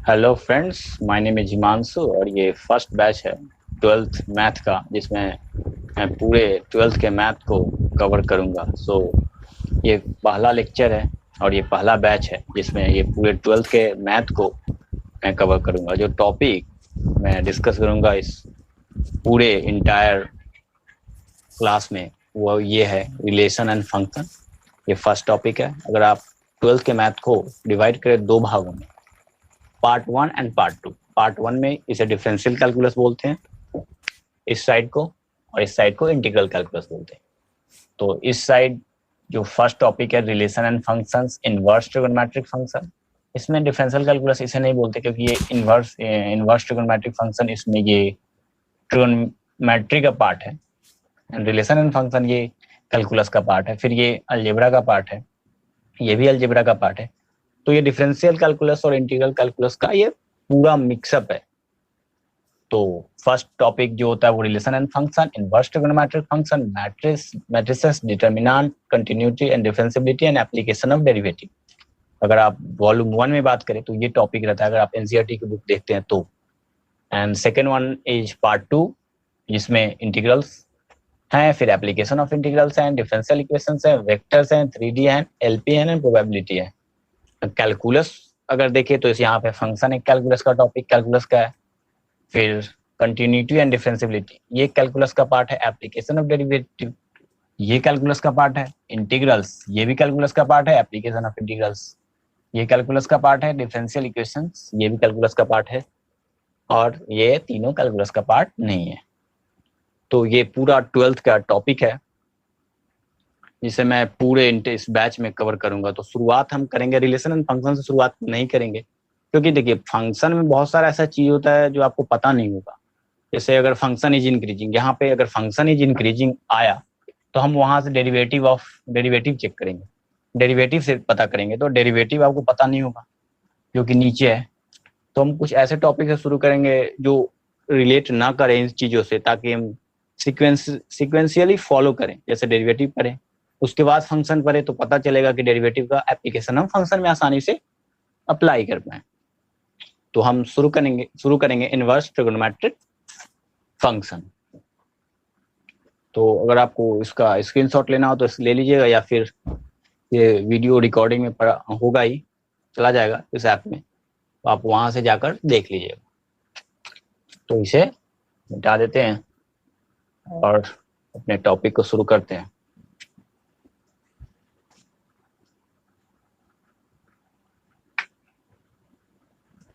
Hello friends, my name is Himanshu और ये first batch है ट्वेल्थ मैथ का, जिसमें मैं पूरे ट्वेल्थ के मैथ को कवर करूंगा। ये पहला लेक्चर है और ये पहला बैच है जिसमें ये पूरे ट्वेल्थ के मैथ को मैं कवर करूंगा। जो टॉपिक मैं डिस्कस करूंगा इस पूरे इंटायर क्लास में वो ये है रिलेशन एंड फंक्शन। ये फर्स्ट टॉपिक है। अगर आप ट्वेल्थ के मैथ को डिवाइड करें दो भागों में, part one and part two. Part one में इसे डिफरेंशियल कैलकुलस बोलते हैं इस साइड को, और इस साइड को इंटीग्रल कैलकुलस बोलते हैं। तो इस साइड जो फर्स्ट टॉपिक है relation and functions, inverse trigonometric function, इसमें डिफरेंशियल कैलकुलस इसे नहीं बोलते क्योंकि ये इनवर्स ट्रिगोनोमेट्रिक फंक्शन, इसमें ये ट्रिगोनोमेट्री का पार्ट है। रिलेशन एंड फंक्शन ये कैलकुलस का पार्ट है। फिर ये अलजेब्रा का पार्ट है, ये भी अलजेब्रा का पार्ट है। तो ये डिफरेंशियल कैलकुलस और इंटीग्रल कैलकुलस का ये पूरा मिक्सअप है। तो फर्स्ट टॉपिक जो होता है वो relation and function, inverse trigonometric function, matrices, determinant, continuity and differentiability and application of derivative. अगर आप वॉल्यूम 1 में बात करें तो ये टॉपिक रहता है, अगर आप एनसीईआरटी की बुक देखते हैं तो। And second one is part 2, जिसमें इंटीग्रल्स हैं, फिर एप्लीकेशन ऑफ इंटीग्रल्स हैं, डिफरेंशियल इक्वेशंस हैं, वेक्टर्स हैं, 3D हैं, एलपी हैं एंड प्रोबेबिलिटी है। कैलकुलस अगर देखें तो इस यहाँ पे फंक्शन एक कैलकुलस का टॉपिक कैलकुलस का है। फिर कंटिन्यूटी एंड डिफरेंशिएबिलिटी ये कैलकुलस का पार्ट है। एप्लीकेशन ऑफ डेरिवेटिव ये कैलकुलस का पार्ट है। इंटीग्रल्स ये भी कैलकुलस का पार्ट है। एप्लीकेशन ऑफ इंटीग्रल्स ये कैलकुलस का पार्ट है। डिफरेंशियल इक्वेशंस ये भी कैलकुलस का पार्ट है, और ये तीनों कैलकुलस का पार्ट नहीं है। तो ये पूरा ट्वेल्थ का टॉपिक है जिसे मैं पूरे इस बैच में कवर करूंगा। तो शुरुआत हम करेंगे रिलेशन एंड फंक्शन से, शुरुआत नहीं करेंगे क्योंकि देखिए फंक्शन में बहुत सारा ऐसा चीज होता है जो आपको पता नहीं होगा। जैसे अगर फंक्शन इज इंक्रीजिंग, यहाँ पे अगर फंक्शन इज इंक्रीजिंग आया तो हम वहां से डेरिवेटिव चेक करेंगे, डेरिवेटिव से पता करेंगे। तो डेरिवेटिव आपको पता नहीं होगा जो कि नीचे है। तो हम कुछ ऐसे टॉपिक से शुरू करेंगे जो रिलेट ना करें इन चीजों से, ताकि हम सिक्वेंशियली फॉलो करें। जैसे डेरिवेटिव करें, उसके बाद फंक्शन पढ़े तो पता चलेगा कि डेरिवेटिव का एप्लीकेशन हम फंक्शन में आसानी से अप्लाई कर पाए। तो हम शुरू करेंगे इनवर्स ट्रिगोनोमेट्रिक फंक्शन। तो अगर आपको इसका स्क्रीनशॉट लेना हो तो ले लीजिएगा, या फिर ये वीडियो रिकॉर्डिंग में होगा ही, चला जाएगा इस ऐप में, तो आप वहां से जाकर देख लीजिएगा। तो इसे मिटा देते हैं और अपने टॉपिक को शुरू करते हैं।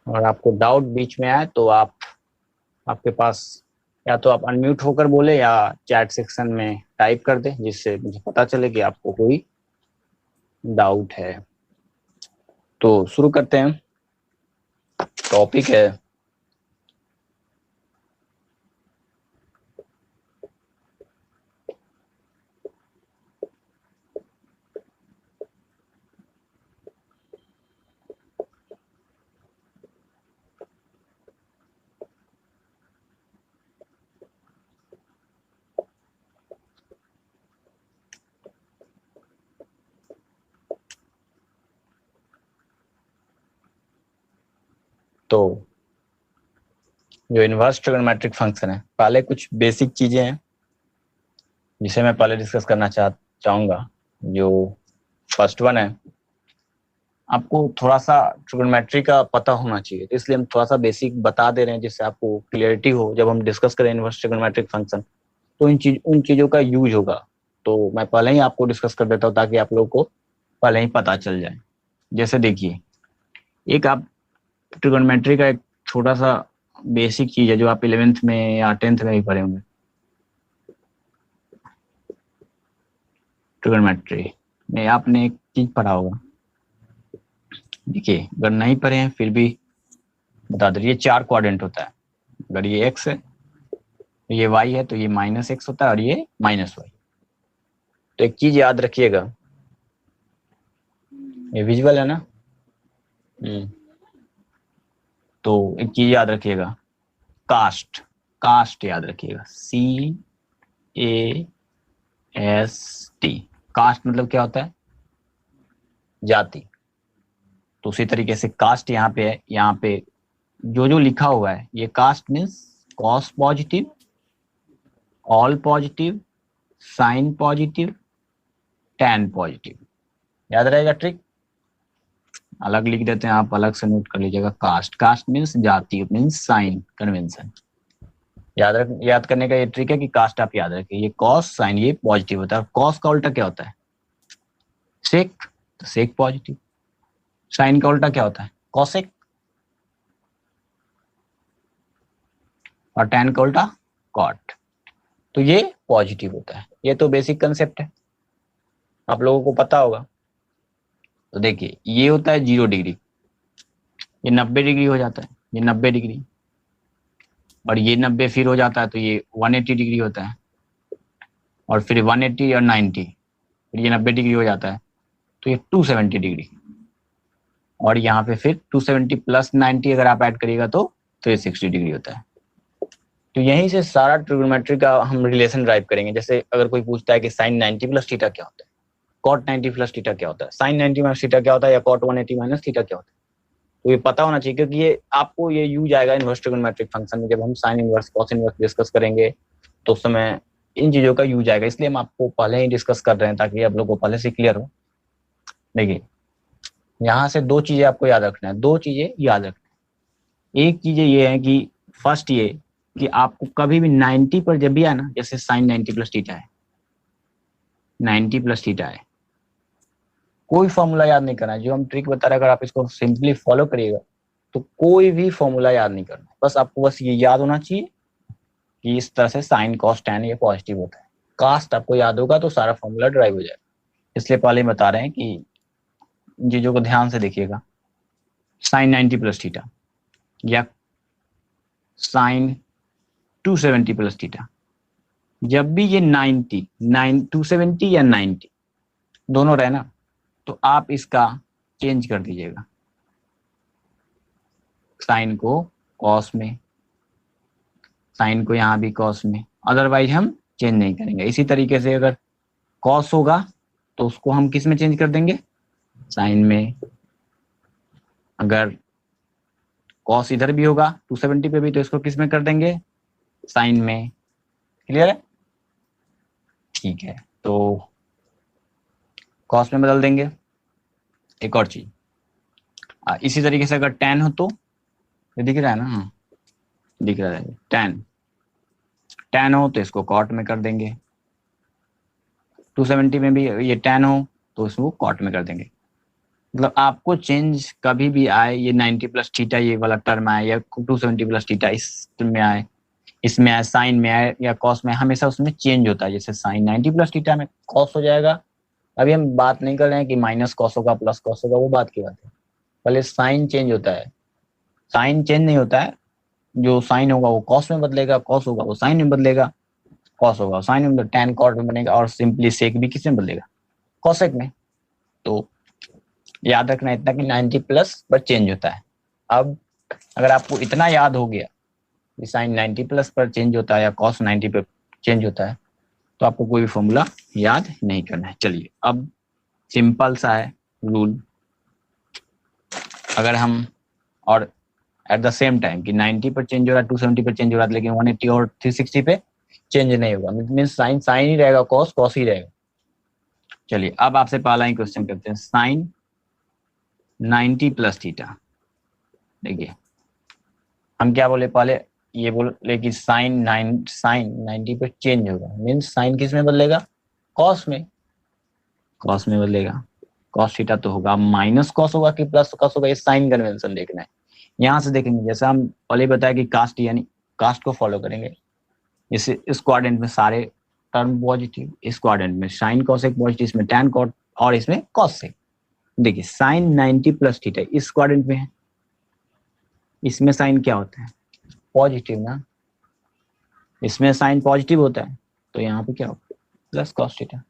और आपको डाउट बीच में आए तो आपके पास या तो आप अनम्यूट होकर बोले या चैट सेक्शन में टाइप कर दें, जिससे मुझे पता चले कि आपको कोई डाउट है। तो शुरू करते हैं। टॉपिक है तो जो इनवर्स ट्रिगोनोमेट्रिक फंक्शन है, पहले कुछ बेसिक चीजें हैं जिसे मैं पहले डिस्कस करना चाहूंगा। जो फर्स्ट वन है, आपको थोड़ा सा ट्रिगोनोमेट्री का पता होना चाहिए, तो इसलिए हम थोड़ा सा बेसिक बता दे रहे हैं जिससे आपको क्लियरिटी हो। जब हम डिस्कस करें इनवर्स ट्रिगोनोमेट्रिक फंक्शन तो उन चीजों का यूज होगा। तो मैं पहले ही आपको डिस्कस कर देता हूँ ताकि आप लोगों को पहले ही पता चल जाए। जैसे देखिए, एक आप ट्रिगोनोमेट्री का एक छोटा सा बेसिक चीज है जो आप 11th में या 10th में ही पढ़े होंगे। ट्रिगोनोमेट्री में आपने एक चीज पढ़ा होगा, देखिए अगर नहीं पढ़े हैं फिर भी बता दे, ये 4 क्वाड्रेंट होता है। अगर ये एक्स है, ये वाई है, तो ये -x होता है, और ये -y। तो एक चीज याद रखिएगा, ये विजुअल है ना। तो एक चीज याद रखिएगा, कास्ट याद रखिएगा, CAST। कास्ट मतलब क्या होता है? जाति। तो उसी तरीके से कास्ट यहाँ पे है, यहाँ पे जो जो लिखा हुआ है ये CAST means cos positive, all positive, sine positive, tan positive. याद रहेगा ट्रिक, अलग लिख देते हैं, आप अलग से नोट कर लीजिएगा। कास्ट, कास्ट मीन्स जाति, मीन्स साइन कन्वेंशन। याद करने का ये ट्रिक है कि कास्ट आप याद रखिए, ये कॉस साइन ये पॉजिटिव होता है। कॉस का उल्टा क्या होता है? सेक, तो सेक पॉजिटिव। साइन का उल्टा क्या होता है? कॉसेक। और टैन का उल्टा कॉट। तो ये पॉजिटिव होता है। ये तो बेसिक कंसेप्ट है, आप लोगों को पता होगा। तो देखिए ये होता है 0 डिग्री, ये 90 डिग्री हो जाता है, ये 90 डिग्री, और ये 90 फिर हो जाता है तो ये 180 डिग्री होता है, और फिर 180 और 90, फिर ये 90 डिग्री हो जाता है तो ये 270 डिग्री, और यहाँ पे फिर 270 प्लस 90 अगर आप ऐड करिएगा तो 360 डिग्री होता है। तो यहीं से सारा ट्रिग्नोमेट्री का हम रिलेशन ड्राइव करेंगे। जैसे अगर कोई पूछता है कि साइन 90 प्लस थीटा क्या होता है, कॉट 90 प्लस थीटा क्या होता है, साइन 90 माइनस थीटा क्या होता है, या कॉट 180 माइनस थीटा क्या होता है, तो ये पता होना चाहिए, क्योंकि ये आपको ये यूज आएगा इनवर्स ट्रिग्नोमेट्रिक फंक्शन में। जब हम sine inverse cos inverse discuss करेंगे तो उस समय इन चीजों का यूज आएगा, इसलिए हम आपको पहले ही डिस्कस कर रहे हैं ताकि आप लोगों को पहले से क्लियर हो। देखिए यहाँ से दो चीजें आपको याद रखना है, दो चीजें याद रखना है। एक चीज ये है कि फर्स्ट ये कि आपको कभी भी 90 पर जब भी आए ना, जैसे साइन 90 प्लस थीटा है, 90 प्लस थीटा है, कोई फॉर्मूला याद नहीं करना है। जो हम ट्रिक बता रहे हैं अगर आप इसको सिंपली फॉलो करिएगा तो कोई भी फॉर्मूला याद नहीं करना, बस आपको बस ये याद होना चाहिए कि इस तरह से साइन कॉस टैन ये पॉजिटिव होता है। कास्ट आपको याद होगा तो सारा फॉर्मूला ड्राइव हो जाएगा। इसलिए पहले बता रहे हैं कि इन चीजों को ध्यान से देखिएगा। साइन 90 प्लस थीटा या साइन 270 प्लस थीटा, जब भी ये 90 270 या 90 दोनों रहे ना, तो आप इसका चेंज कर दीजिएगा, साइन को कॉस में, साइन को यहाँ भी कॉस में, अदरवाइज हम चेंज नहीं करेंगे। इसी तरीके से अगर कॉस होगा तो उसको हम किस में चेंज कर देंगे? साइन में। अगर कॉस इधर भी होगा 270 पे भी तो इसको किस में कर देंगे? साइन में। क्लियर है? ठीक है, तो कॉस में बदल देंगे। एक और चीज, इसी तरीके से अगर टैन हो तो ये दिख रहा है ना, हाँ दिख रहा है, टैन टैन हो तो इसको कॉट में कर देंगे। 270 में भी ये टैन हो तो इसको कॉट में कर देंगे। मतलब आपको चेंज कभी भी आए, ये 90 प्लस थीटा ये वाला टर्म आए, या 270 प्लस थीटा इसमें आए, इसमें आए, साइन में आए या कॉस में, हमेशा उसमें चेंज होता है। जैसे साइन 90 प्लस थीटा में कॉस हो जाएगा। अभी हम बात नहीं कर रहे हैं कि माइनस कॉस होगा प्लस कॉस होगा, वो बात की बात है। पहले साइन चेंज होता है, साइन चेंज नहीं होता है। जो साइन होगा वो कॉस में बदलेगा, कॉस होगा वो साइन में बदलेगा, कॉस होगा साइन में, टैन कॉट में बनेगा, और सिंपली सेक भी किस में बदलेगा? कॉसेक में। तो याद रखना इतना कि 90 प्लस पर चेंज होता है। अब अगर आपको इतना याद हो गया कि साइन 90 प्लस पर चेंज होता है या कॉस 90 पर चेंज होता है, तो आपको कोई भी फॉर्मूला याद नहीं करना है। चलिए अब सिंपल सा है रूल, अगर हम और एट द सेम टाइम कि 90 पर चेंज हो रहा है, 270 पर चेंज हो रहा है, लेकिन 180 और 360 पे चेंज नहीं होगा, मीन्स साइन साइन ही रहेगा, कॉस कॉस ही रहेगा। चलिए अब आपसे पहला ही क्वेश्चन करते हैं, साइन 90 प्लस थीटा। देखिए हम क्या बोले, पहले ये बोले कि साइन 90 पे चेंज होगा, मीन्स साइन किस में बदलेगा? कॉस में। कॉस में बदलेगा, कॉस थीटा तो होगा, माइनस कॉस होगा कि प्लस कॉस होगा, ये साइन कन्वेंशन देखना है। यहाँ से देखेंगे, जैसे हम पहले बताया कि कास्ट यानी कास्ट को फॉलो करेंगे। जैसे इस क्वाड्रेंट में सारे टर्म पॉजिटिव, इस क्वाड्रेंट में साइन कॉसेक पॉजिटिव, इसमें टैन कॉट और इसमें कॉसेक। देखिए साइन 90 प्लस थीटा इस क्वाड्रेंट में है, इसमें साइन क्या होता है? पॉजिटिव ना, इसमें साइन पॉजिटिव होता है, तो यहाँ पे क्या होगा? Plus cos theta.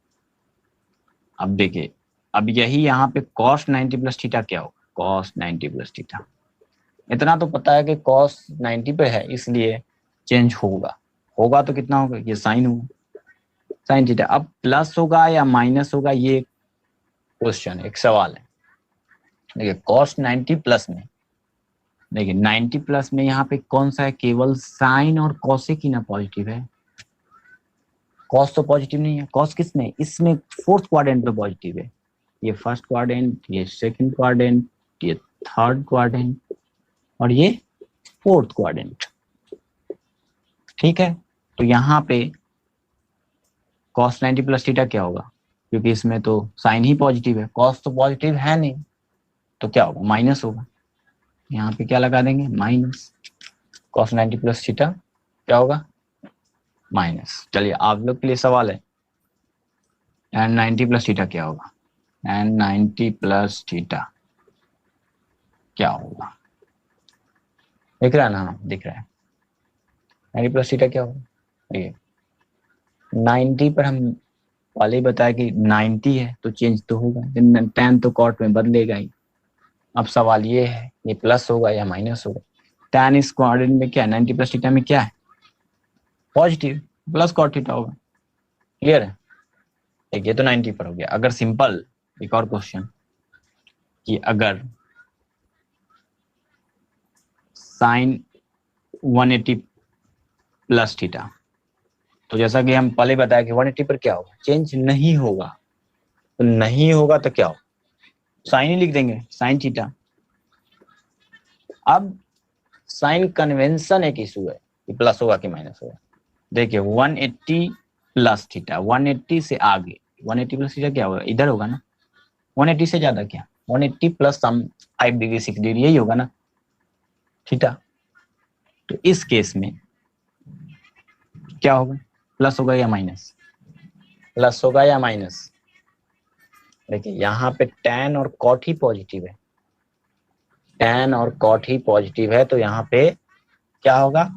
अब देखिए, अब यही यहाँ पे कॉस 90 प्लस थीटा क्या होगा? Cos 90 plus theta. इतना तो पता है कि कॉस 90 पे है इसलिए चेंज होगा, होगा तो कितना होगा? ये साइन होगा, साइन थीटा। अब प्लस होगा या माइनस होगा, ये क्वेश्चन एक सवाल है। देखिए कॉस 90 प्लस में देखिए 90 प्लस में यहाँ पे कौन सा है, केवल साइन और कॉसेक ही ना पॉजिटिव है, कॉस तो पॉजिटिव नहीं है। कॉस किस में, इसमें फोर्थ क्वाड्रेंट पे पॉजिटिव है, ये फर्स्ट क्वाड्रेंट, ये सेकंड क्वाड्रेंट, ये थर्ड क्वाड्रेंट और ये फोर्थ क्वाड्रेंट। ठीक है, तो यहाँ पे cos 90 प्लस थीटा क्या होगा, क्योंकि इसमें तो साइन ही पॉजिटिव है, cos तो पॉजिटिव है नहीं, तो क्या होगा, माइनस होगा। यहाँ पे क्या लगा देंगे, माइनस। cos 90 प्लस थीटा क्या होगा, माइनस। चलिए आप लोग के लिए सवाल है, tan 90 प्लस थीटा क्या होगा, tan 90 प्लस थीटा क्या होगा, दिख रहा है ना, दिख रहा है। 90 प्लस थीटा क्या होगा, देखिए 90 पर हम पहले ही बताया कि 90 है तो चेंज तो होगा, tan तो कॉट में बदलेगा ही। अब सवाल ये है, ये प्लस होगा या माइनस होगा। tan इस क्वाड्रेंट में क्या है, 90 प्लस थीटा में क्या है, पॉजिटिव, प्लस कॉट थीटा होगा। क्लियर है, एक ये तो 90 पर हो गया। अगर सिंपल एक और क्वेश्चन कि अगर साइन 180 प्लस थीटा, तो जैसा कि हम पहले बताया कि 180 पर क्या होगा, चेंज नहीं होगा, तो नहीं होगा तो क्या होगा, साइन ही लिख देंगे, साइन थीटा। अब साइन कन्वेंशन एक इशू है कि प्लस होगा कि माइनस होगा। देखिए 180 प्लस थीटा, 180 से आगे, 180 प्लस थीटा क्या होगा, इधर होगा ना, 180 से ज्यादा क्या, 180 प्लस सम 5 डिग्री 6 डिग्री, यही होगा ना थीटा। तो इस केस में क्या होगा, प्लस होगा या माइनस, प्लस होगा या माइनस। देखिए यहाँ पे tan और cot ही पॉजिटिव है, tan और cot ही पॉजिटिव है, तो यहाँ पे क्या होगा,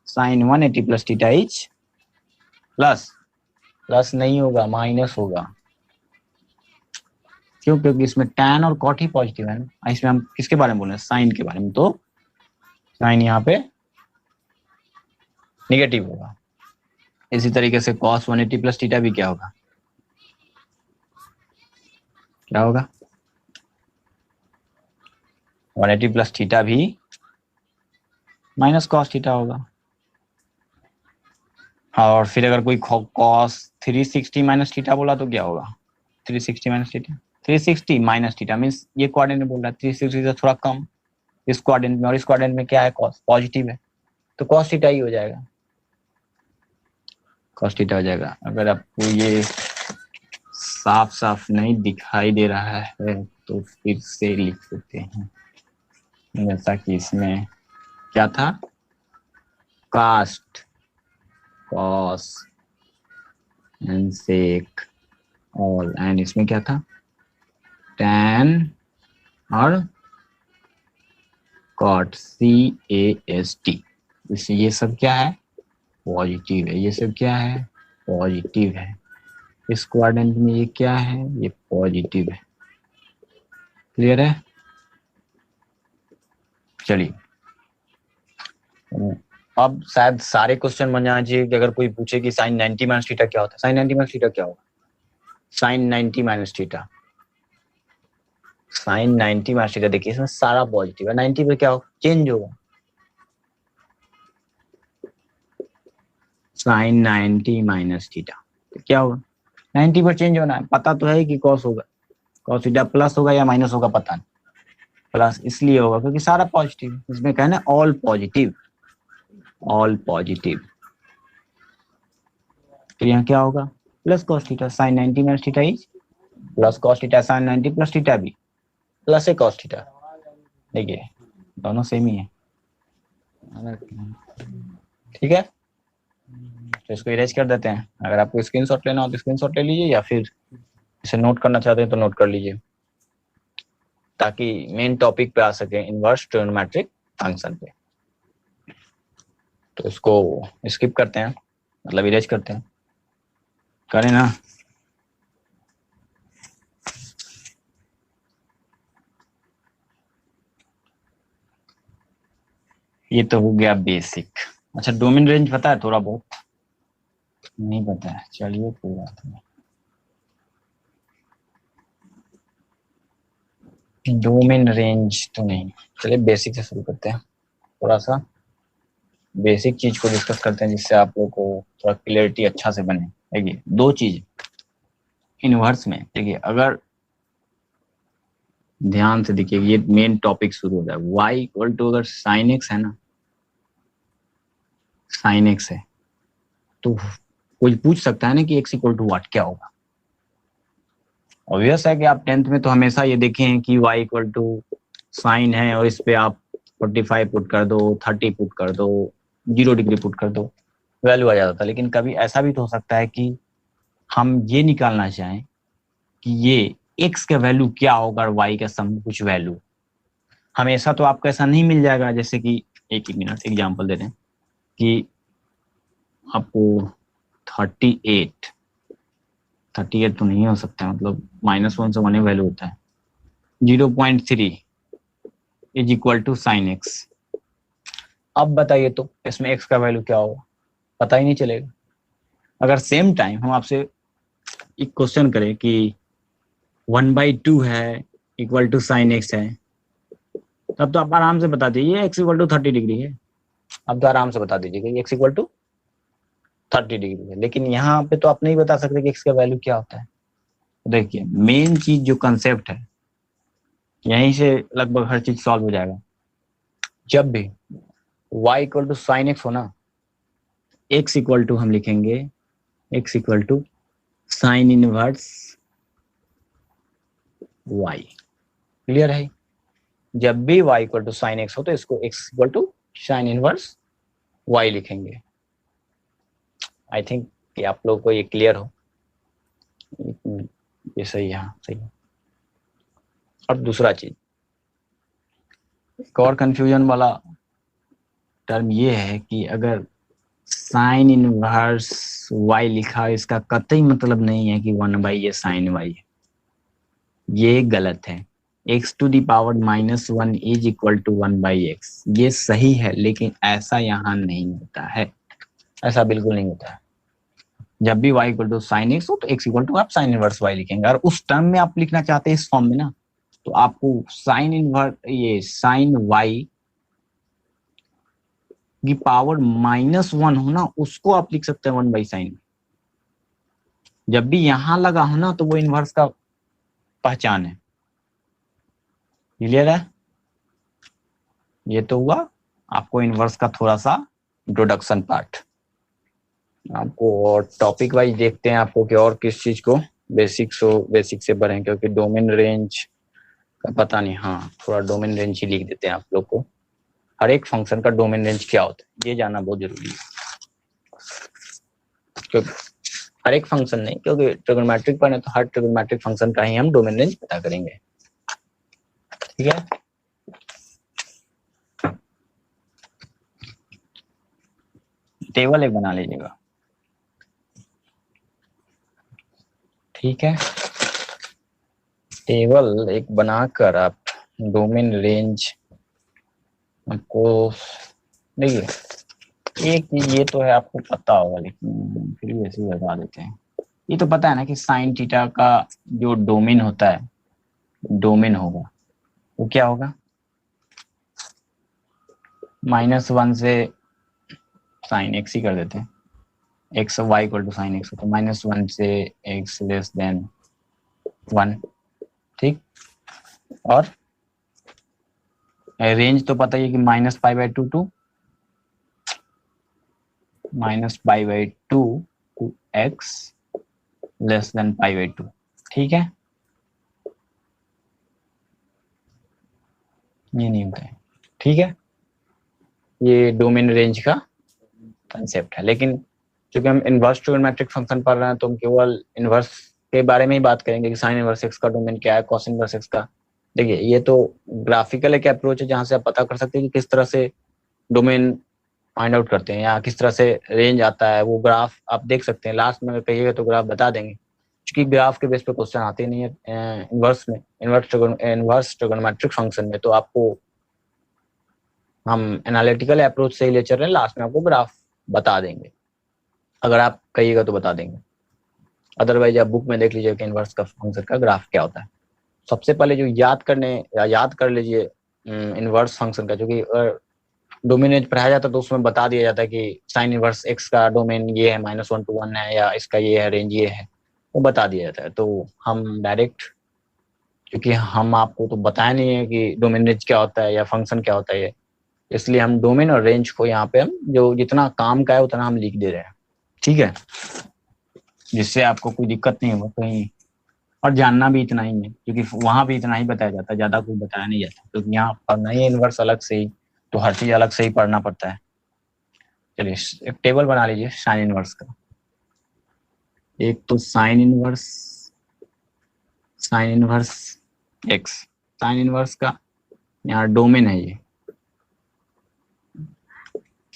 sine 180 plus theta is plus, plus नहीं होगा, माइनस होगा। क्यों, क्योंकि इसमें tan और cot ही पॉजिटिव है ना। इसमें हम किसके बारे में बोल रहे हैं, साइन के बारे में, तो साइन यहाँ पे निगेटिव होगा। इसी तरीके से cos 180 प्लस थीटा भी क्या होगा, क्या होगा, 180 प्लस थीटा भी माइनस कॉस थीटा होगा। और फिर अगर कोई cos 360 माइनस थीटा बोला तो क्या होगा, 360 minus theta, 360 minus theta means ये क्वाड्रेंट में बोल रहा है, 360 से थोड़ा कम इस क्वाड्रेंट में, और इस क्वाड्रेंट में क्या है, cos पॉजिटिव है, तो cos थीटा ही हो जाएगा, cos थीटा हो जाएगा। अगर आपको ये साफ साफ नहीं दिखाई दे रहा है तो फिर से लिख देते हैं, जैसा कि इसमें क्या था, CAST, cos and sec all, and इसमें क्या था, tan और cot, CAST। ये सब क्या है, पॉजिटिव है, ये सब क्या है, पॉजिटिव है। इस क्वाड्रेंट में ये क्या है, ये पॉजिटिव है। क्लियर है, चलिए अब शायद सारे क्वेश्चन बन जाना चाहिए कि अगर कोई पूछे कि साइन 90 माइनस थीटा क्या होता है, साइन 90 माइनस थीटा क्या होगा, sine 90 minus theta, sine 90 minus theta, देखिए इसमें सारा पॉजिटिव है, 90 पे क्या होगा, चेंज होगा, साइन 90 माइनस थीटा तो क्या होगा, 90 पर चेंज होना है, पता तो है कि कॉस होगा, कॉस थीटा प्लस होगा या माइनस होगा पता नहीं, प्लस इसलिए होगा क्योंकि सारा पॉजिटिव, इसमें कहना ऑल पॉजिटिव, ऑल पॉजिटिव। फिर यहाँ क्या होगा, plus cos theta, sine 90 minus theta is plus cos theta, sine 90 plus theta भी प्लस है कॉस थीटा। देखिए दोनों सेम ही है, ठीक है, तो इसको इरेज कर देते हैं। अगर आपको स्क्रीनशॉट लेना हो तो स्क्रीनशॉट ले लीजिए, या फिर इसे नोट करना चाहते हैं तो नोट कर लीजिए, ताकि मेन टॉपिक पे आ सके, इनवर्स ट्रिग्नोमेट्रिक फंक्शन पे। तो इसको स्किप करते हैं, मतलब इरेज करते हैं, करें ना। ये तो हो गया बेसिक। अच्छा डोमेन रेंज पता है, थोड़ा बहुत नहीं पता है, चलिए कोई बात नहीं। डोमेन रेंज तो नहीं, चलिए बेसिक से शुरू करते हैं, थोड़ा सा बेसिक चीज को डिस्कस करते हैं जिससे आप लोगों को थोड़ा क्लियरिटी अच्छा से बने। देखिए दो चीज इनवर्स में, देखिए अगर ध्यान से देखिए ये मेन टॉपिक शुरू हो जाए, y इक्वल टू अगर साइन एक्स है ना, साइन एक्स है तो कोई पूछ सकता है ना कि x इक्वल टू व्हाट, क्या होगा। ऑब्वियस है कि आप 10th में तो हमेशा ये देखे हैं कि y इक्वल टू साइन है और इस पे आप 45 पुट कर दो, 30 पुट कर दो, 0 डिग्री पुट कर दो, वैल्यू आ जाता था। लेकिन कभी ऐसा भी तो हो सकता है कि हम ये निकालना चाहें कि ये x का वैल्यू क्या होगा और y का सम कुछ वैल्यू। हमेशा तो आपको ऐसा नहीं मिल जाएगा, जैसे कि एक मिनट एग्जांपल दे रहे हैं कि आपको 38 तो नहीं हो सकता, मतलब -1 से 1 ही वैल्यू होता है। 0.3 is equal to sine x. अब बताइए तो इसमें x का वैल्यू क्या होगा, पता ही नहीं चलेगा। अगर सेम टाइम हम आपसे एक क्वेश्चन करें कि 1/2 है इक्वल टू साइन एक्स है, तब तो आप आराम से बता दीजिए x इक्वल टू 30 डिग्री है। अब तो आराम से बता दीजिएगा कि x इक्वल टू 30 डिग्री है। लेकिन यहाँ पे तो आप नहीं बता सकते कि x का वैल्यू क्या होता है। देखिए मेन चीज जो कंसेप्ट है, यहीं से लगभग हर चीज सॉल्व हो जाएगा। जब भी y equal to sine x हो ना, x इक्वल टू हम लिखेंगे x equal to sine inverse y। Clear है? जब भी y equal to sine x हो तो इसको x equal to sine inverse y लिखेंगे। आई थिंक कि आप लोगों को ये क्लियर हो। ये सही है, हाँ सही है। अब दूसरा चीज, एक और कंफ्यूजन वाला टर्म ये है कि अगर साइन इनवर्स y लिखा, इसका कतई मतलब नहीं है कि 1/, ये साइन y है। ये गलत है। x to the power -1 is equal to 1/x, ये सही है, लेकिन ऐसा यहाँ नहीं होता है, ऐसा बिल्कुल नहीं होता है। जब भी y equal to sine x हो तो x इक्वल टू आप साइन इनवर्स y लिखेंगे। और उस टर्म में आप लिखना चाहते हैं इस फॉर्म में ना, तो आपको साइन इनवर्स, ये साइन y की पावर -1 हो ना, उसको आप लिख सकते हैं 1/sin। जब भी यहां लगा हो ना तो वो इनवर्स का पहचान है। क्लियर है? ये तो हुआ आपको इनवर्स का थोड़ा सा इंट्रोडक्शन पार्ट। आपको और टॉपिक वाइज देखते हैं आपको कि और किस चीज को बेसिक से बढ़े, क्योंकि डोमेन रेंज का पता नहीं। हाँ थोड़ा डोमेन रेंज ही लिख देते हैं आप लोग को। हर एक फंक्शन का डोमेन रेंज क्या होता है ये जानना बहुत जरूरी है, क्योंकि हर एक फंक्शन नहीं, क्योंकि ट्रिगोनोमेट्रिक पर है तो हर ट्रिगोनोमेट्रिक फंक्शन का ही हम डोमेन रेंज पता करेंगे। ठीक है? टेबल एक बना लीजिएगा। ठीक है, टेबल एक बनाकर आप डोमेन रेंज आपको, देखिए एक चीज ये तो है आपको पता होगा, लेकिन फिर भी ऐसे ही बता देते हैं। ये तो पता है ना कि साइन थीटा का जो डोमेन होता है, डोमेन होगा वो क्या होगा, -1 से साइन एक्स ही कर देते हैं। X y equal to sine x, तो -1 से एक्स लेस देन 1। ठीक, और रेंज तो पता ही है कि -π/2 to -π/2 to x less than π/2। ठीक है, ये नहीं होता है। ठीक है, ये डोमेन रेंज का कंसेप्ट है। लेकिन क्योंकि हम इनवर्स ट्रिगोनोमेट्रिक फंक्शन पढ़ रहे हैं तो हम केवल इनवर्स के बारे में ही बात करेंगे कि साइन इनवर्स एक्स का डोमेन क्या है, कॉस इनवर्स एक्स का। देखिए ये तो ग्राफिकल एक अप्रोच है जहां से आप पता कर सकते हैं कि किस तरह से डोमेन फाइंड आउट करते हैं या किस तरह से रेंज आता है। वो ग्राफ आप देख सकते हैं, लास्ट में अगर कहिएगा तो ग्राफ बता देंगे, क्योंकि ग्राफ के बेस पे क्वेश्चन आते नहीं है इनवर्स में, इनवर्स ट्रिगोनोमेट्रिक फंक्शन में। तो आपको हम एनालिटिकल अप्रोच से ही ले चल रहे हैं, लास्ट में आपको ग्राफ बता देंगे, अगर आप कहिएगा तो बता देंगे। अदरवाइज आप बुक में देख लीजिए कि इनवर्स का फंक्शन का ग्राफ क्या होता है। सबसे पहले जो याद कर लीजिए इनवर्स फंक्शन का, जो कि डोमेन एज पढ़ाया जाता है तो उसमें बता दिया जाता है कि साइन इनवर्स एक्स का डोमेन ये है, -1 to 1 है, या इसका ये है, रेंज ये है, वो बता दिया जाता है। तो हम डायरेक्ट, क्योंकि हम आपको तो बताया नहीं है कि डोमेन रेंज क्या होता है या फंक्शन क्या होता है ये, इसलिए हम डोमेन और रेंज को यहाँ पे हम जो जितना काम का है उतना हम लिख दे रहे हैं, ठीक है, जिससे आपको कोई दिक्कत नहीं होगा कहीं। और जानना भी इतना ही है, क्योंकि वहां भी इतना ही बताया जाता है, ज्यादा कुछ बताया नहीं जाता, क्योंकि यहाँ पढ़ना ही इनवर्स अलग से ही, तो हर चीज अलग से ही पढ़ना पड़ता है। चलिए एक टेबल बना लीजिए साइन इनवर्स का। एक तो sine inverse x, sine inverse का यहाँ डोमेन है ये,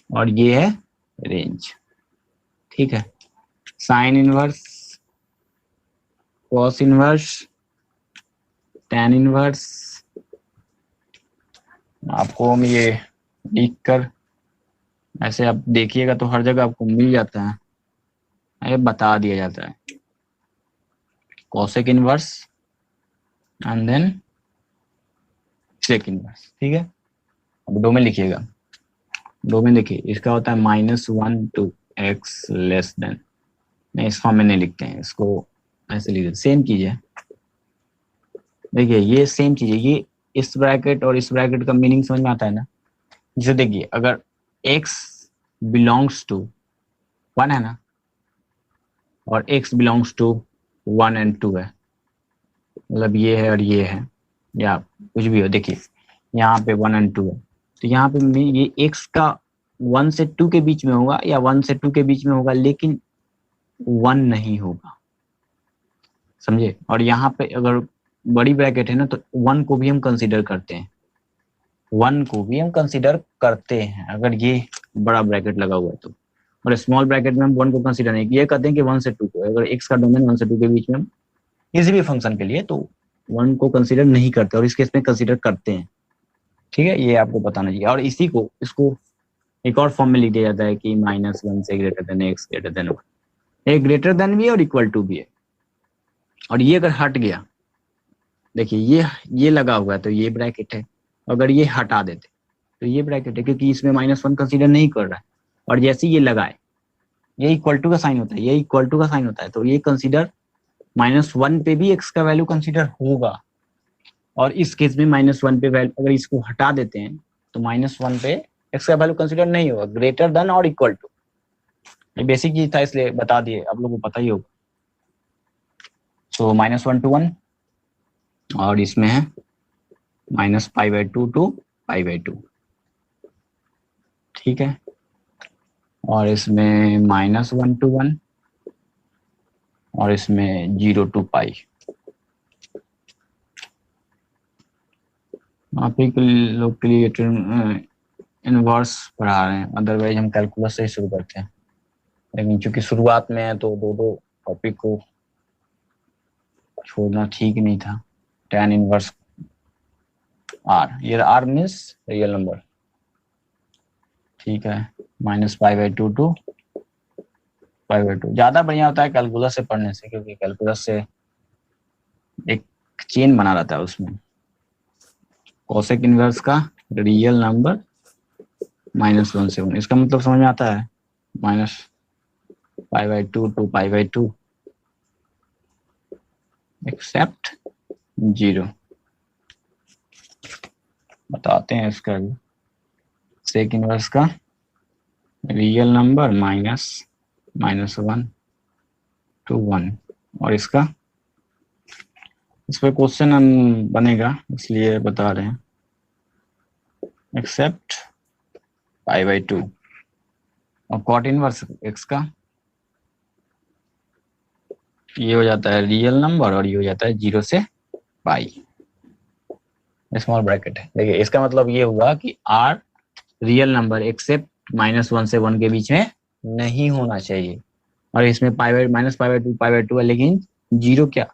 और ये है रेंज, ठीक है। Sine inverse, cos inverse, tan inverse, आपको हम ये लिख कर ऐसे आप देखिएगा तो हर जगह आपको मिल जाता है, ये बता दिया जाता है, cosec inverse and then sec inverse, ठीक है। अब डोमेन लिखिएगा, डोमेन देखिए इसका होता है -1 to x लेस देन, नहीं इस फॉर्म में नहीं लिखते हैं, इसको ऐसे लिख देते, सेम कीजिए। देखिए ये सेम चीज है, ये इस ब्रैकेट और इस ब्रैकेट का मीनिंग समझ में आता है ना। जैसे देखिए अगर x बिलोंग्स टू 1 है ना, और x बिलोंग्स टू 1 and 2 है, मतलब ये है और ये है, या कुछ भी हो, देखिए यहाँ पे 1 and 2 है, तो यहाँ पे ये x का 1 से 2 के बीच में होगा या 1 से 2 के बीच में होगा, लेकिन 1 नहीं होगा, समझे। और यहाँ पे अगर बड़ी ब्रैकेट है ना, तो 1 को भी हम कंसीडर करते हैं, 1 को भी हम कंसीडर करते हैं अगर ये बड़ा ब्रैकेट लगा हुआ है तो। और स्मॉल ब्रैकेट में हम 1 को कंसीडर नहीं, ये कहते हैं कि 1 से 2 को, अगर x का डोमेन 1 से 2 के बीच में किसी भी फंक्शन के लिए, तो 1 को कंसीडर नहीं करते, और इस केस में कंसीडर करते हैं, ठीक है। ये आपको बताना चाहिए। और इसी को इसको एक और फॉर्म में लिख दिया जाता है कि -1 से greater than x greater than 1, एक ग्रेटर देन भी है और इक्वल टू भी है। और ये अगर हट गया, देखिए ये लगा हुआ है तो ये ब्रैकेट है, अगर ये हटा देते तो ये ब्रैकेट है, क्योंकि इसमें -1 कंसीडर नहीं कर रहा है। और जैसे ये लगाए, ये इक्वल टू का साइन होता है, ये इक्वल टू का साइन होता है, तो ये कंसीडर -1 पे भी x का वैल्यू कंसीडर होगा। और इस केस में -1 पे वैल्यू, अगर इसको हटा देते हैं तो -1 पे x का वैल्यू कंसीडर नहीं होगा, ग्रेटर देन और इक्वल टू। ये बेसिक चीज था इसलिए बता दिए, आप लोगों को पता ही होगा। सो -1 to 1, और इसमें है -π/2 to π/2, ठीक है। और इसमें -1 to 1, और इसमें 0 to π। आप ही के लोग के लिए इनवर्स पढ़ा रहे हैं, अदरवाइज हम कैलकुलस से ही शुरू करते हैं, लेकिन चूंकि शुरुआत में है तो दो टॉपिक को छोड़ना ठीक नहीं था। tan इनवर्स r, ये r मीन्स रियल नंबर, ठीक है, -π/2 to π/2। ज्यादा बढ़िया होता है कैलकुलस से पढ़ने से, क्योंकि कैलकुलस से एक चेन बना रहता है उसमें। कोसेक इनवर्स का रियल नंबर -1 से 1, इसका मतलब समझ में आता है, -π/2 to π/2 एक्सेप्ट 0। बताते हैं इसका भी, सेक इनवर्स का रियल नंबर -1 to 1, और इसका, इस पर क्वेश्चन बनेगा इसलिए बता रहे हैं, एक्सेप्ट π/2। और कॉट इनवर्स एक्स का ये हो जाता है रियल नंबर, और ये हो जाता है 0 से π, स्मॉल ब्रैकेट है। देखिए इसका मतलब ये हुआ कि r रियल नंबर एक्सेप्ट -1 से 1 के बीच में नहीं होना चाहिए, और इसमें -π/2 π/2 है, लेकिन 0 क्या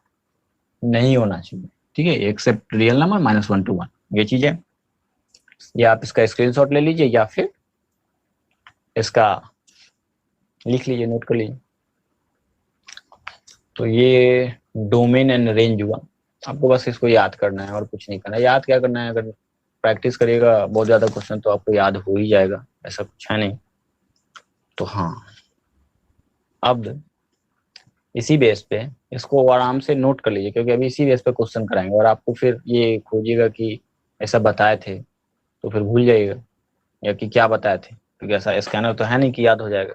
नहीं होना चाहिए, ठीक है। एक्सेप्ट रियल नंबर -1 to 1, ये चीज है। या आप इसका स्क्रीनशॉट ले लीजिए, या फिर इसका लिख लीजिए, नोट कर लीजिए। तो ये डोमेन एंड रेंज हुआ। आपको बस इसको याद करना है और कुछ नहीं करना है। याद क्या करना है, अगर प्रैक्टिस करिएगा बहुत ज़्यादा क्वेश्चन तो आपको याद हो ही जाएगा, ऐसा कुछ है नहीं। तो हाँ, अब इसी बेस पे इसको आराम से नोट कर लीजिए, क्योंकि अभी इसी बेस पे क्वेश्चन कराएंगे और आपको फिर ये खोजिएगा कि ऐसा बताए थे तो फिर भूल जाइएगा, या कि क्या बताए थे, क्योंकि ऐसा स्कैनर तो है नहीं कि याद हो जाएगा।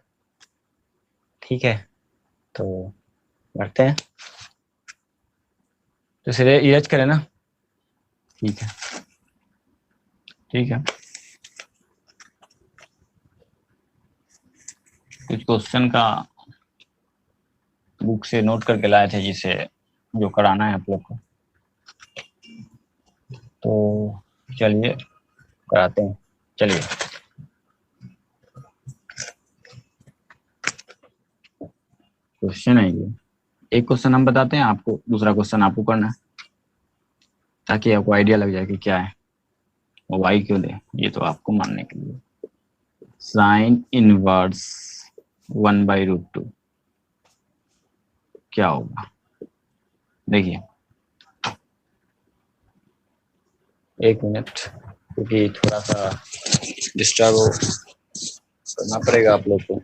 ठीक है, तो बढ़ते हैं। तो इसे इरेज करें ना। ठीक है, ठीक है। कुछ क्वेश्चन का बुक से नोट करके लाए थे, जिसे जो कराना है आप लोग को, तो चलिए कराते हैं। चलिए, क्वेश्चन है ये। एक क्वेश्चन हम बताते हैं आपको, दूसरा क्वेश्चन आपको करना है, ताकि आपको आइडिया लग जाए कि क्या है वो वाई क्यों दे, ये तो आपको मानने के लिए। साइन इनवर्स 1/√2 क्या होगा? देखिए, एक मिनट, क्योंकि थोड़ा सा डिस्टर्ब करना पड़ेगा आप लोग को।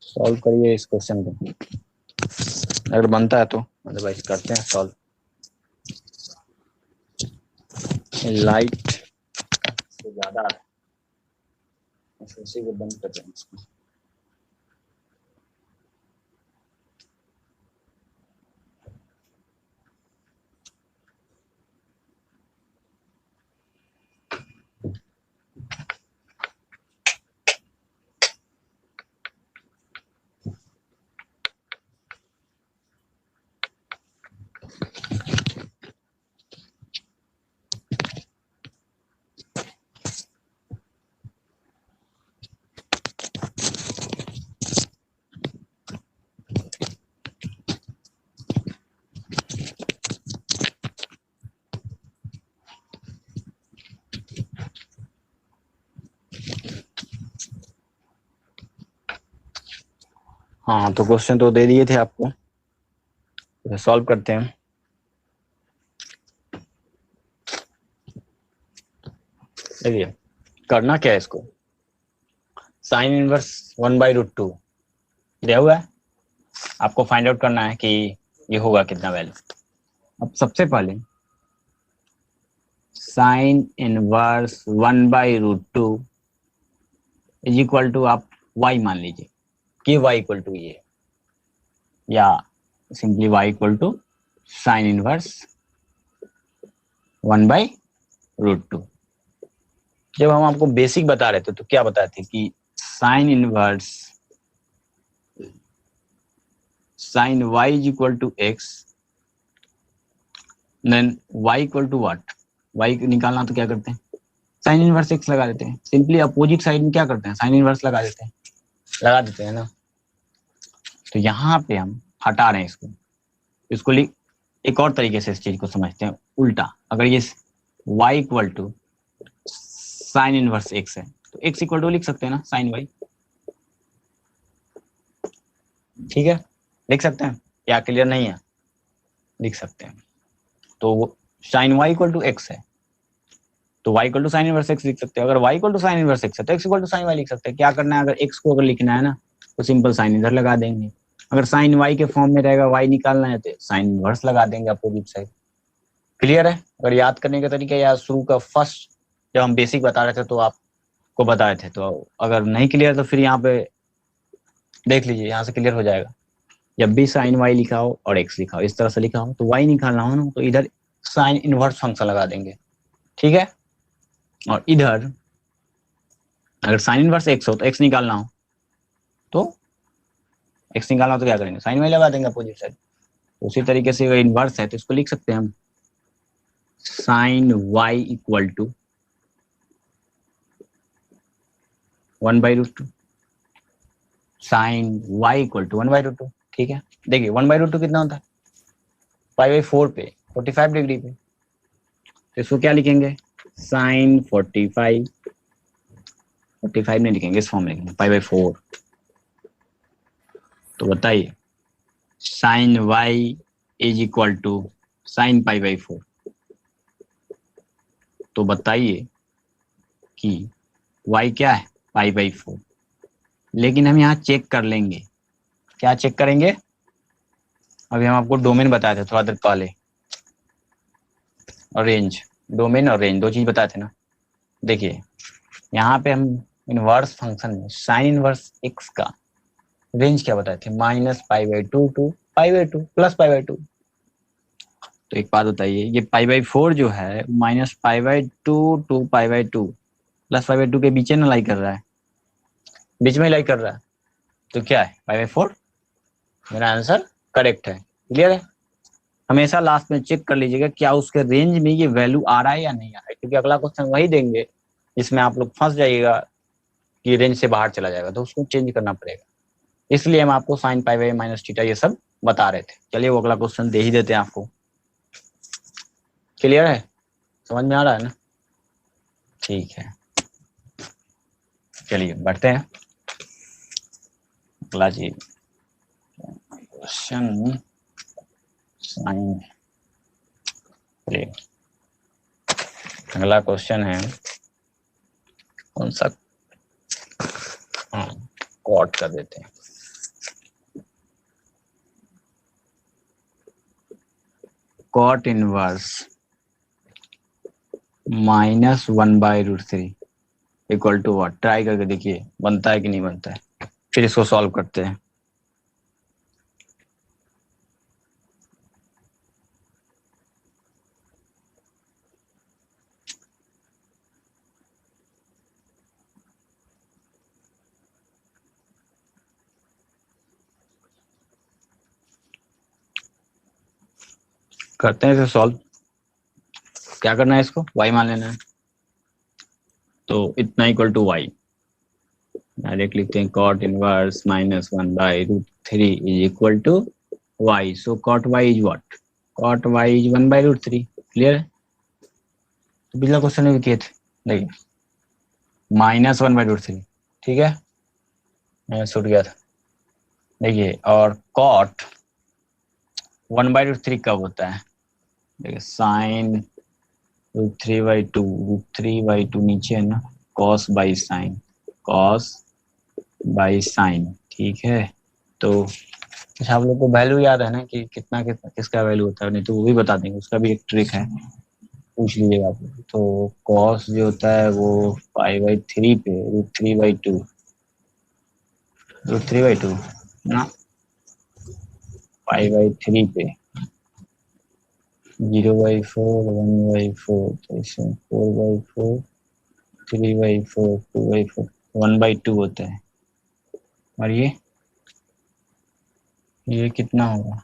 सॉल्व करिए इस क्वेश्चन को, अगर बनता है तो, अदरवाइज करते हैं सॉल्व। लाइट से ज्यादा उसी को बंद कर दें इसको। हाँ, तो क्वेश्चन तो दे दिए थे आपको, तो सॉल्व करते हैं। देखिए, करना क्या है इसको, साइन इनवर्स 1/√2 दिया हुआ है, आपको फाइंड आउट करना है कि ये होगा कितना वैल्यू। अब सबसे पहले sine inverse 1/√2 is equal to, आप y मान लीजिए कि y इक्वल टू ये, या simply y equal to sine inverse 1/√2। जब हम आपको बेसिक बता रहे थे तो क्या बताए थे कि sine inverse sine y is equal to x, then y equal to what, y निकालना तो क्या करते हैं, साइन इनवर्स x लगा देते हैं। सिंपली अपोजिट साइड में क्या करते हैं, साइन इनवर्स लगा देते हैं ना। तो यहाँ पे हम हटा रहे हैं इसको, इसको एक और तरीके से इस चीज को समझते हैं उल्टा। अगर ये y equal to sine inverse x है तो x इक्वल टू लिख सकते हैं ना साइन y। ठीक है, लिख सकते हैं, या क्लियर नहीं है, लिख सकते हैं। तो sine y equal to x है तो y equal to sine inverse x लिख सकते हैं। अगर y equal to sine inverse x है तो x equal to sine y लिख सकते हैं। क्या करना है, अगर x को अगर लिखना है ना तो सिंपल साइन इधर लगा देंगे, अगर साइन y के फॉर्म में रहेगा, y निकालना है तो साइन इनवर्स लगा देंगे अपोजिट साइड। क्लियर है? अगर याद करने का तरीका या शुरू का फर्स्ट जब हम बेसिक बता रहे थे तो आपको बताए थे, तो अगर नहीं क्लियर तो फिर यहाँ पे देख लीजिए, यहाँ से क्लियर हो जाएगा। जब भी साइन y लिखा हो और x लिखा हो, इस तरह से लिखा हो, तो y निकालना हो ना तो इधर साइन इनवर्स फंक्शन लगा देंगे। ठीक है, और इधर अगर साइन इनवर्स x हो तो x निकालना हो तो क्या करेंगे, साइन y लगा देंगे अपोजिट साइड। उसी तरीके से अगर इनवर्स है तो इसको लिख सकते हैं हम sine y equal to 1/√2, sine y equal to 1/√2। ठीक है, देखिए 1/√2 कितना होता है, π/4 पे 45 डिग्री पे, तो इसको क्या लिखेंगे, साइन 45 नहीं लिखेंगे, इस फॉर्म में लिखेंगे π/4। तो बताइए sine y is equal to sine π/4। तो बताइए कि y क्या है, π/4। लेकिन हम यहाँ चेक कर लेंगे, क्या चेक करेंगे, अभी हम आपको डोमेन बताए थे थोड़ा देर पहले, और रेंज, डोमेन और रेंज दो चीज बताए थे ना। देखिए यहाँ पे हम इनवर्स फंक्शन में साइन इनवर्स x का रेंज क्या बताए थे, -π/2 टू π/2 प्लस π/2। तो एक बात बताइए, ये π/4 जो है -π/2 टू π/2 प्लस π/2 के बीच में लाई कर रहा है, बीच में लाई कर रहा है, तो क्या है π/4। मेरा आंसर करेक्ट है, क्लियर है। हमेशा लास्ट में चेक कर लीजिएगा क्या उसके रेंज में ये वैल्यू आ रहा है या नहीं आ रहा है, क्योंकि अगला क्वेश्चन वही देंगे जिसमें आप लोग फंस जाइएगा कि रेंज से बाहर चला जाएगा, तो उसको चेंज करना पड़ेगा। इसलिए हम आपको साइन π/, माइनस थीटा ये सब बता रहे थे। चलिए वो अगला क्वेश्चन दे ही देते हैं आपको, क्लियर है, समझ में आ रहा है ना, ठीक है। चलिए बढ़ते हैं अगला जी, क्वेश्चन साइन, अगला क्वेश्चन है कौन सा, हाँ कॉट कर देते हैं। Cot inverse -1/√3 equal to what, try करके देखिए बनता है कि नहीं बनता है, फिर इसको सॉल्व करते हैं। करते हैं इसे सॉल्व, क्या करना है, इसको y मान लेना है, तो इतना इक्वल टू y, डायरेक्ट लिखते हैं cot inverse -1/√3 is equal to y, so cot y is what, cot y is 1/√3, clear है। तो पिछला क्वेश्चन में भी किए थे, देखिए -1/√3, ठीक है, मैं छूट गया था, देखिए, और कॉट 1/√3 कब होता है, देखिए साइन √3/2, √3/2 नीचे है ना, cos by sine, cos by sine, ठीक है। तो अच्छा आप लोग को वैल्यू याद है ना कि कितना कितना किसका वैल्यू होता है, नहीं तो वो भी बता देंगे, उसका भी एक ट्रिक है, पूछ लीजिएगा आप लोग। तो कॉस जो होता है वो π/3 पे √3/2, √3/2 ना, π/3 पे 0/4 1/4, तो इसमें 4/4 3/4 2/4 1/2 होता है, और ये कितना होगा,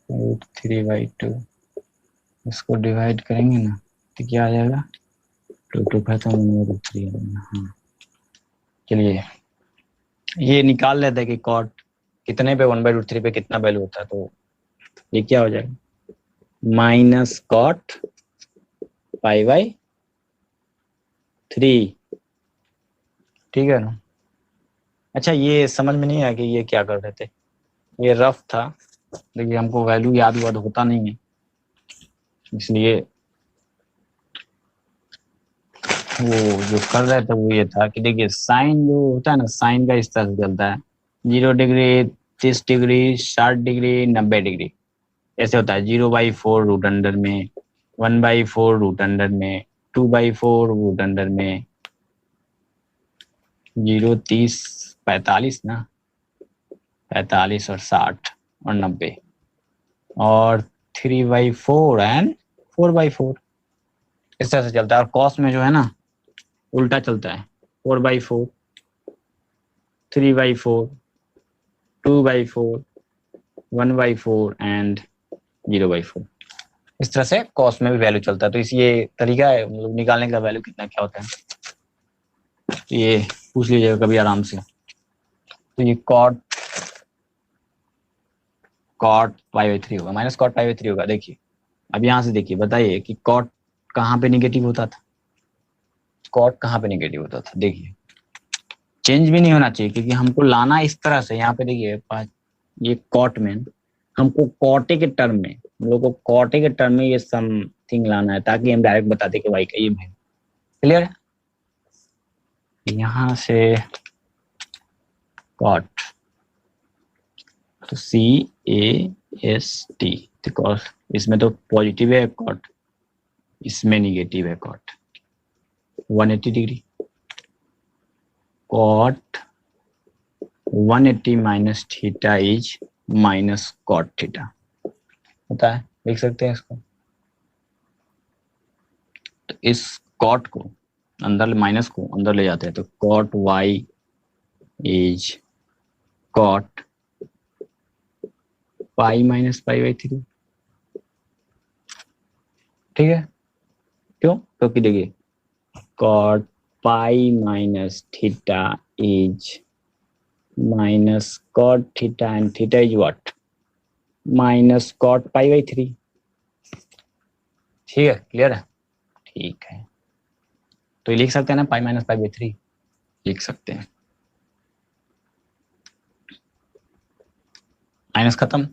√3/2, इसको डिवाइड करेंगे ना तो क्या आ जाएगा, 2 खत्म होगा, 3। हाँ चलिए ये निकाल लेते हैं कि कॉट कितने पे 1/√3 पे कितना वैल्यू होता है, तो ये क्या हो जाएगा, माइनस कॉट π/3, ठीक है ना। अच्छा ये समझ में नहीं आया कि ये क्या कर रहे थे, ये रफ था, देखिए हमको वैल्यू याद होता नहीं है, इसलिए वो जो कर रहे थे वो ये था कि देखिए साइन जो होता है ना, साइन का इस तरह से चलता है, 0 डिग्री 30 डिग्री 60 डिग्री 90 डिग्री, ऐसे होता है, 0/4 रूट अंडर में, 1/4 रूट अंडर में, 2/4 रूट अंडर में, 0 30 45 ना, 45 और 60 और 90, और 3/4 एंड 4/4, इस तरह से चलता है। और कॉस में जो है ना उल्टा चलता है, 4/4 3/4 2/4 1/4 एंड 0/4, इस तरह से कॉस में भी वैल्यू चलता है। तो इस ये तरीका है मतलब निकालने का वैल्यू कितना क्या होता है, तो ये पूछ लीजिएगा कभी आराम से। तो ये कॉट पाई/3 होगा, माइनस कॉट पाई/3 होगा। देखिए अब यहाँ से देखिए, बताइए कि कॉट कहाँ पे निगेटिव होता था, कॉट कहाँ पे निगेटिव होता था। देखिए चेंज भी नहीं होना चाहिए, क्योंकि हमको लाना इस तरह से, यहाँ पे देखिए ये कॉट में हमको कॉटे के टर्म में, हम लोग को कॉटे के टर्म में ये समथिंग लाना है, ताकि हम डायरेक्ट बता दें कि वाई का ये वैल्यू। क्लियर है? यहाँ से कॉट, तो CAST, बिकॉज इसमें तो पॉजिटिव है कॉट, इसमें निगेटिव है cot. 180 degree cot 180 minus theta is minus cot theta होता है, देख सकते हैं इसको। तो इस कॉट को अंदर, माइनस को अंदर ले जाते हैं, तो cot y is cot pi minus पाई/3। ठीक है, क्यों? क्योंकि देखिए cot pi minus theta is minus cot theta, and theta is what, minus cot पाई/3। ठीक है, क्लियर है? ठीक है, तो ये लिख सकते हैं ना, पाई माइनस पाई/3 लिख सकते हैं। माइनस खत्म,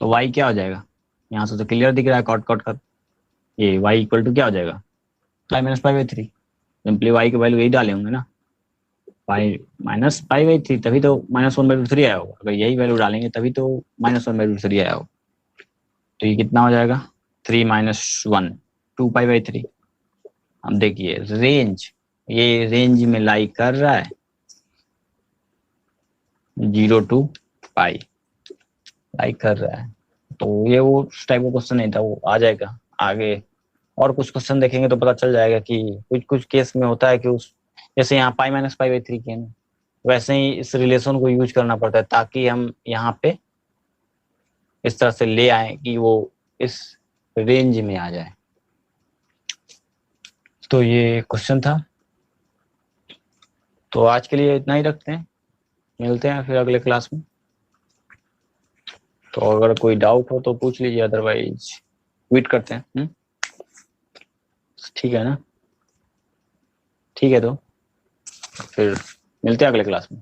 तो y क्या हो जाएगा, यहाँ से तो क्लियर दिख रहा है कॉट कॉट का, ये y इक्वल टू क्या हो जाएगा, पाई माइनस पाई/3। सिंपली y की वैल्यू यही डाले होंगे ना, पाई माइनस पाई/3, तभी तो -1/3 आया होगा। अगर यही वैल्यू डालेंगे तभी तो -1/3 आया होगा। तो ये कितना हो जाएगा, 3 - 1 2 पाई/3। अब देखिए रेंज, ये रेंज में लाई कर रहा है 0 to पाई लाई कर रहा है। तो ये वो उस टाइप का क्वेश्चन नहीं था, वो आ जाएगा आगे। और कुछ क्वेश्चन देखेंगे तो पता चल जाएगा कि कुछ कुछ केस में होता है कि उस, जैसे यहाँ पाई माइनस पाई/3 के ना, वैसे ही इस रिलेशन को यूज करना पड़ता है, ताकि हम यहाँ पे इस तरह से ले आए कि वो इस रेंज में आ जाए। तो ये क्वेश्चन था। तो आज के लिए इतना ही रखते हैं, मिलते हैं फिर अगले क्लास में। तो अगर कोई डाउट हो तो पूछ लीजिए, अदरवाइज ट्वीट करते हैं। ठीक है ना? ठीक है, तो फिर मिलते हैं अगले क्लास में।